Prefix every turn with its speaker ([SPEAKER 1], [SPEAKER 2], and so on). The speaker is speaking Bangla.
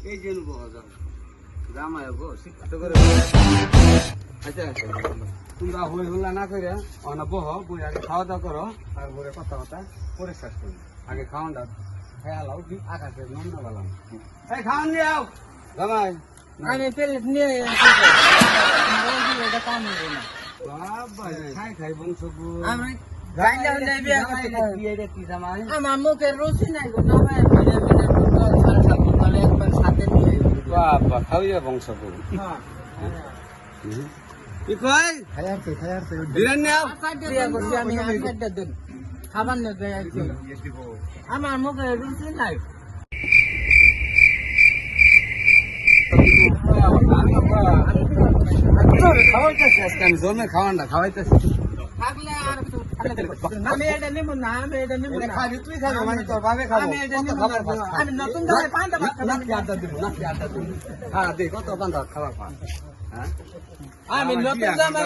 [SPEAKER 1] এই যে জামাই শিক্ষিত করে আচ্ছা তোমরা হই হুল্লা না করে অনা বহ বই আগে খাওয়া দাওয়া করো তারপরে কথাবার্তা পরে শেষ করি আগে খাওয়ানটা খেয়াল আও আকাশে নমনা বললাম এই খাওয়ান নিয়ে আও জামাই
[SPEAKER 2] আমি প্লেট নিয়ে এটা কাম হবে না
[SPEAKER 1] বাবা খাই খাই বংশ
[SPEAKER 2] আমি গাইলা হলে বিয়া করতে
[SPEAKER 1] বিয়ে দেখি জামাই
[SPEAKER 2] আমার মুখের রুচি নাই গো না ভাই বিনা বিনা তো সারা সাত বলে একবার সাথে নিয়ে
[SPEAKER 1] বাবা খাওয়া বংশ
[SPEAKER 2] হ্যাঁ
[SPEAKER 1] কি কই
[SPEAKER 2] খায়ারতে
[SPEAKER 1] বিরান নাও
[SPEAKER 2] বিয়া করছি আমি একটা দিন খাবার না দেয় আমার মুখের রুচি নাই
[SPEAKER 1] খাওয়াইতেছি আজকে আমি জন্য খাওয়ানটা খাওয়াইতেছি
[SPEAKER 2] থাকলে আর আমি এটা নিব না আমি এটা নিব না
[SPEAKER 1] খাবি তুই খাবি মানে তোর বাবে খাবো
[SPEAKER 2] আমি এটা নিব না আমি নতুন ধরে পান্তা ভাত খাবো
[SPEAKER 1] নাকি আড্ডা দিব নাকি আড্ডা দিব হ্যাঁ দেখ কত পান্তা খাবার পা হ্যাঁ
[SPEAKER 2] আমি নতুন জামা